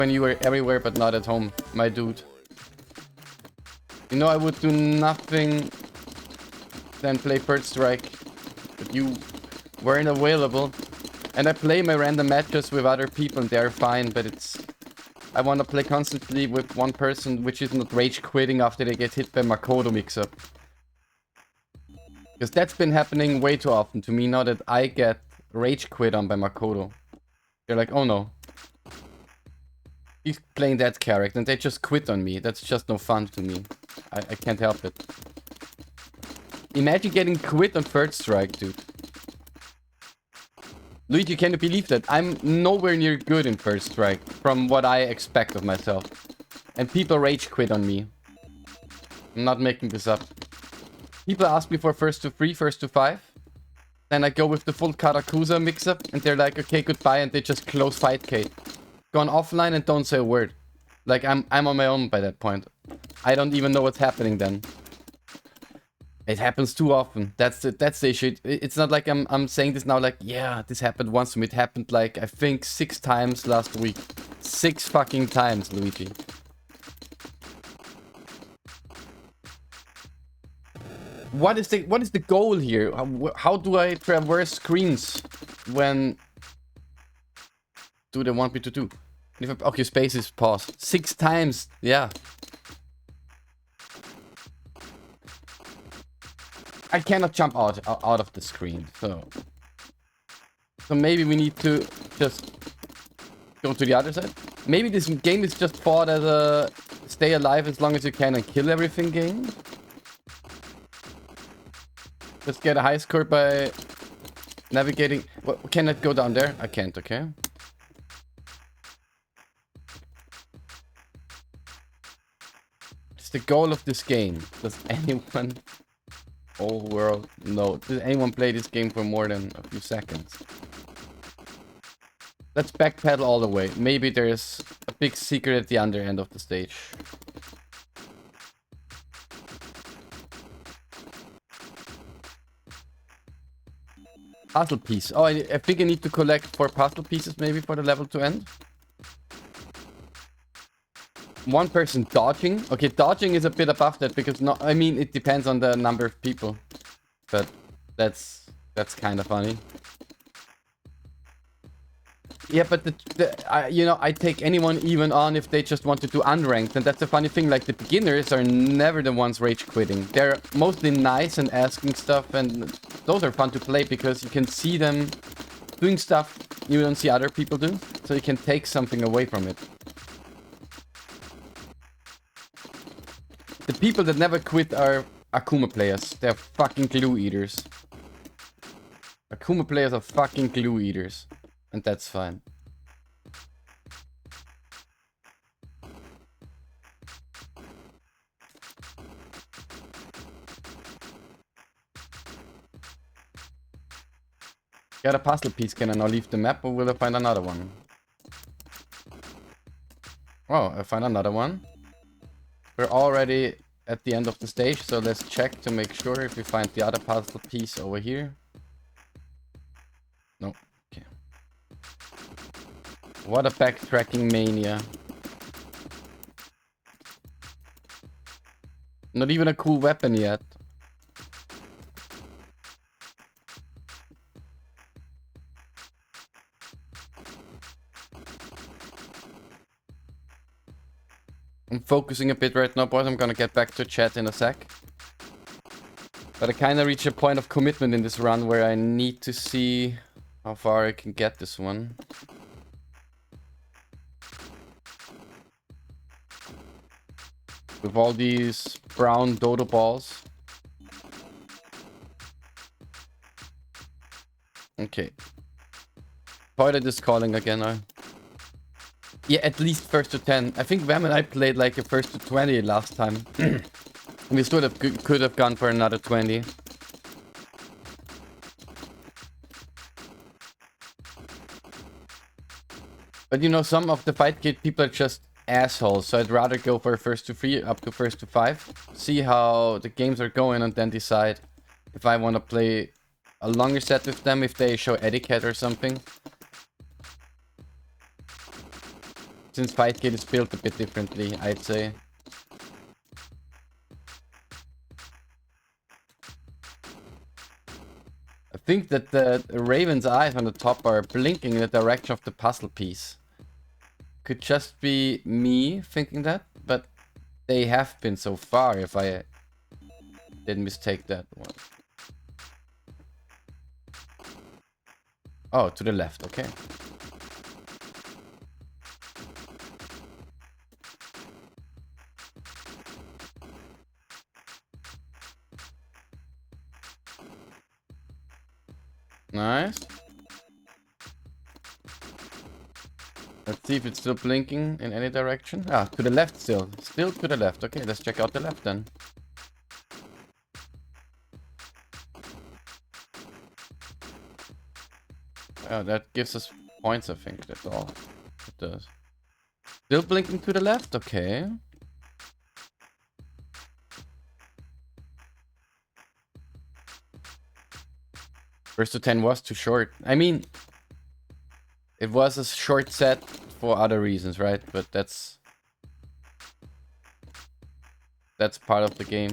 when you were everywhere but not at home, my dude. You know I would do nothing than play First Strike, but you weren't available. And I play my random matches with other people and they're fine, but it's... I want to play constantly with one person which is not rage quitting after they get hit by Makoto mix-up. Because that's been happening way too often to me now that I get rage quit on by Makoto. They're like, oh no. He's playing that character and they just quit on me. That's just no fun to me. I can't help it. Imagine getting quit on First Strike, dude. Luigi, can you believe that? I'm nowhere near good in First Strike from what I expect of myself. And people rage quit on me. I'm not making this up. People ask me for first to 3, first to 5. Then I go with the full Karakuza mix-up and they're like, okay, goodbye, and they just close Fightcade. Gone offline and don't say a word. Like, I'm on my own by that point. I don't even know what's happening then. It happens too often. That's the issue. It's not like I'm saying this now like, yeah, this happened once to me. It happened like, I think 6 times last week. 6 fucking times, Luigi. What is the goal here? How do I traverse screens when do they want me to do? Okay, space is paused. 6 times, yeah. I cannot jump out of the screen, so maybe we need to just go to the other side. Maybe this game is just thought as a stay alive as long as you can and kill everything game. Just get a high score by navigating. What, can I go down there? I can't, okay. It's the goal of this game. Does anyone... whole world know? Does anyone play this game for more than a few seconds? Let's backpedal all the way. Maybe there's a big secret at the other end of the stage. Puzzle piece. Oh, I think I need to collect 4 puzzle pieces maybe for the level to end. One person dodging. Okay, dodging is a bit above that because no, I mean it depends on the number of people, but that's kind of funny. Yeah, but you know, I take anyone even on if they just want to do unranked, and that's the funny thing. Like the beginners are never the ones rage quitting. They're mostly nice and asking stuff, and those are fun to play because you can see them doing stuff you don't see other people do, so you can take something away from it. The people that never quit are Akuma players. They're fucking glue eaters. Akuma players are fucking glue eaters. And that's fine. Got a puzzle piece. Can I now leave the map or will I find another one? Oh, I find another one. We're already at the end of the stage, so let's check to make sure if we find the other puzzle piece over here. No. Okay. What a backtracking mania. Not even a cool weapon yet. I'm focusing a bit right now, boys. I'm gonna get back to chat in a sec. But I kinda reached a point of commitment in this run where I need to see how far I can get this one. With all these brown dodo balls. Okay. Toilet is calling again now. Yeah, at least first to 10. I think Vam and I played like a first to 20 last time. We still could have gone for another 20. But you know, some of the fight kit people are just assholes, so I'd rather go for first to 3 up to first to 5. See how the games are going and then decide if I want to play a longer set with them, if they show etiquette or something. since Fightgate is built a bit differently, I'd say. I think that the raven's eyes on the top are blinking in the direction of the puzzle piece. Could just be me thinking that, but they have been so far, if I didn't mistake that one. Oh, to the left, okay. Nice. Let's see if it's still blinking in any direction. Ah, to the left still. Still to the left. Okay, let's check out the left then. Oh, that gives us points, I think. That's all it does. Still blinking to the left? Okay. First to 10 was too short. I mean, it was a short set for other reasons, right? But that's part of the game.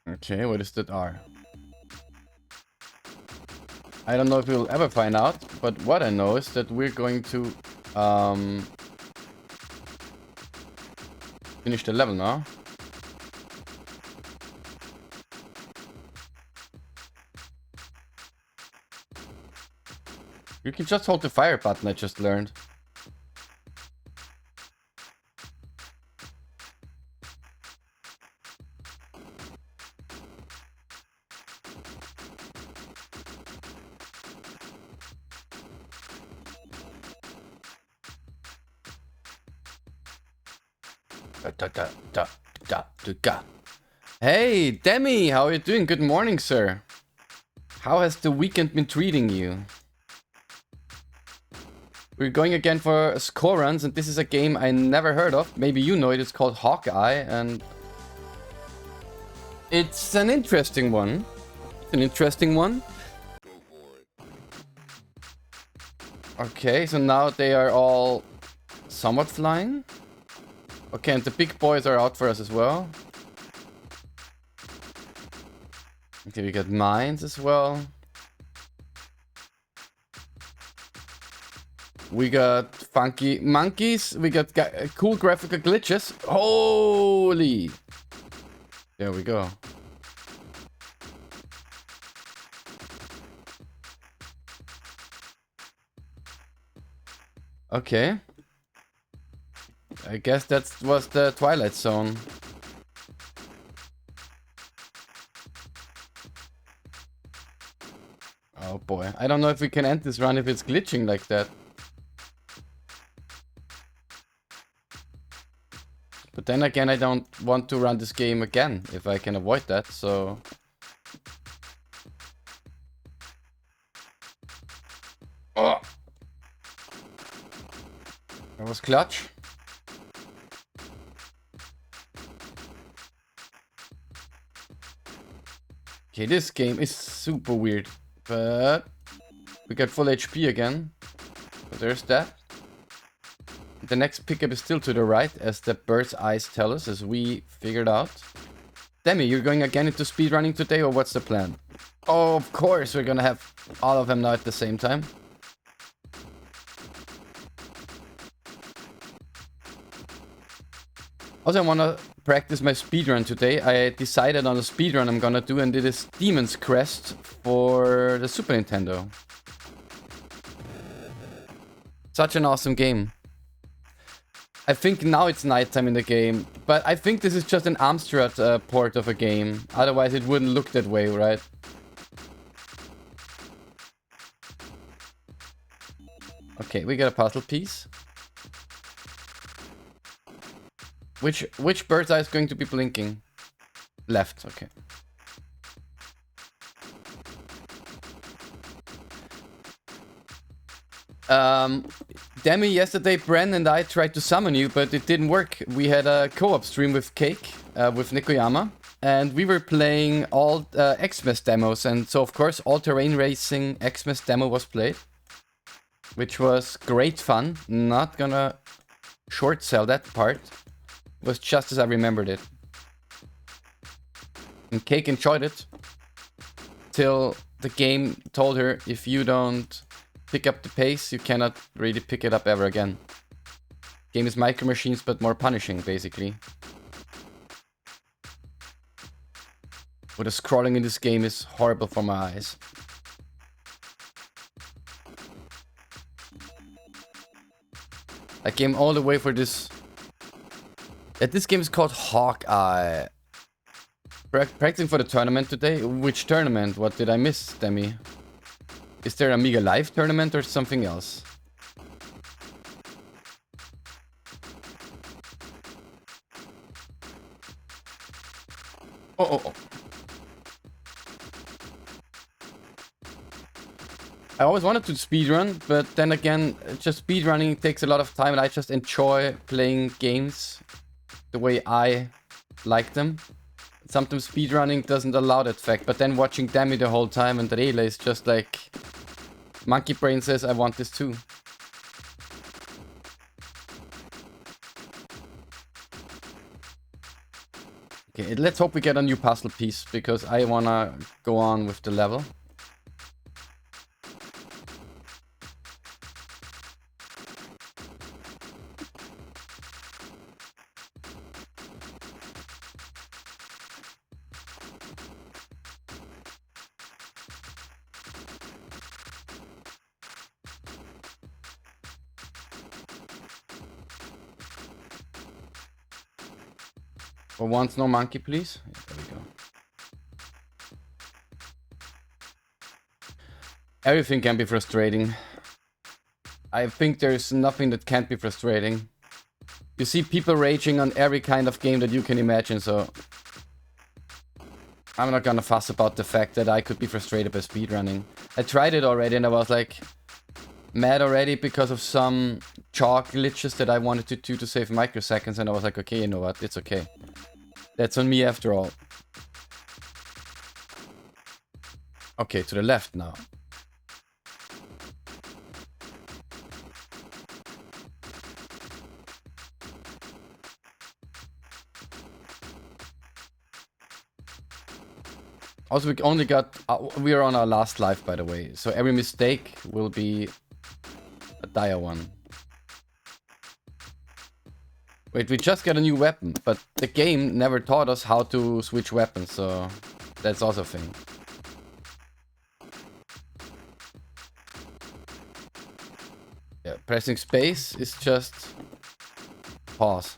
Okay, what is that R? I don't know if we'll ever find out, but what I know is that we're going to finish the level now. You can just hold the fire button, I just learned. Hey, Demi, how are you doing? Good morning, sir. How has the weekend been treating you? We're going again for score runs, and this is a game I never heard of. Maybe you know it. It's called Hawkeye, and it's an interesting one. Okay, so now they are all somewhat flying. Okay, and the big boys are out for us as well. Okay, we got mines as well. We got funky monkeys. We got cool graphical glitches. Holy! There we go. Okay. I guess that was the Twilight Zone. Oh boy. I don't know if we can end this run if it's glitching like that. But then again, I don't want to run this game again if I can avoid that, so... Oh! That was clutch. Okay, this game is super weird, but we got full HP again. So there's that. The next pickup is still to the right, as the bird's eyes tell us, as we figured out. Demi, you're going again into speedrunning today, or what's the plan? Oh, of course, we're gonna have all of them now at the same time. Also, I wanna practice my speedrun today. I decided on a speedrun I'm gonna do, and it is Demon's Crest for the Super Nintendo. Such an awesome game. I think now it's nighttime in the game, but I think this is just an Amstrad port of a game. Otherwise it wouldn't look that way, right? Okay, we got a puzzle piece. Which bird's eye is going to be blinking? Left, okay. Demi, yesterday Bren and I tried to summon you, but it didn't work. We had a co-op stream with Cake, with Nikoyama, and we were playing all Xmas demos, and so of course all Terrain Racing Xmas demo was played, which was great fun. Not gonna short sell that part. It was just as I remembered it. And Cake enjoyed it till the game told her, if you don't pick up the pace, you cannot really pick it up ever again. Game is Micro Machines, but more punishing, basically. But the scrolling in this game is horrible for my eyes. I came all the way for this. This game is called Hawkeye. Practicing for the tournament today. Which tournament? What did I miss, Demi? Is there an Amiga Live tournament or something else? Oh. I always wanted to speedrun, but then again, just speedrunning takes a lot of time, and I just enjoy playing games the way I like them. Sometimes speedrunning doesn't allow that fact, but then watching Demi the whole time and Rele is just like... Monkey Brain says, I want this too. Okay, let's hope we get a new puzzle piece, because I wanna go on with the level. For once, no monkey, please. Yeah, there we go. Everything can be frustrating. I think there's nothing that can't be frustrating. You see people raging on every kind of game that you can imagine, so... I'm not gonna fuss about the fact that I could be frustrated by speedrunning. I tried it already and I was like... mad already because of some chalk glitches that I wanted to do to save microseconds, and I was like, okay, you know what, it's okay. That's on me after all. Okay, to the left now. Also, we only got... we are on our last life, by the way. So every mistake will be a dire one. Wait, we just got a new weapon, but the game never taught us how to switch weapons, so that's also a thing. Yeah, pressing space is just pause.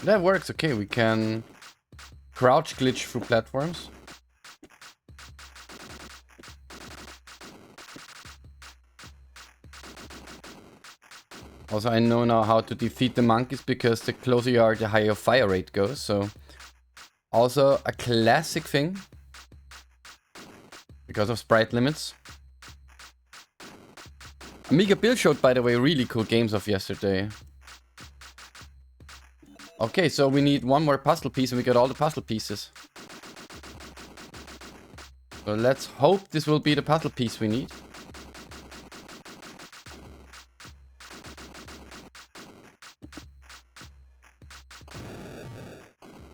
That works, okay, we can crouch glitch through platforms. Also, I know now how to defeat the monkeys, because the closer you are, the higher your fire rate goes, so... Also, a classic thing. Because of sprite limits. Amiga Bill showed, by the way, really cool games of yesterday. Okay, so we need one more puzzle piece and we got all the puzzle pieces. So let's hope this will be the puzzle piece we need.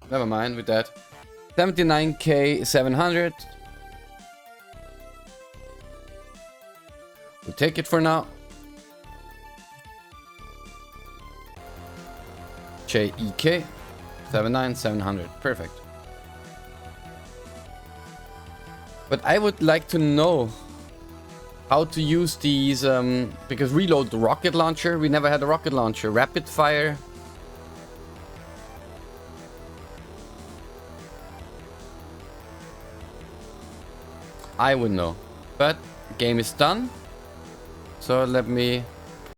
Never mind with that. 79k 700. We'll take it for now. JEK 79700. Perfect. But I would like to know how to use these, because reload the rocket launcher. We never had a rocket launcher. Rapid fire. I would know. But game is done. So let me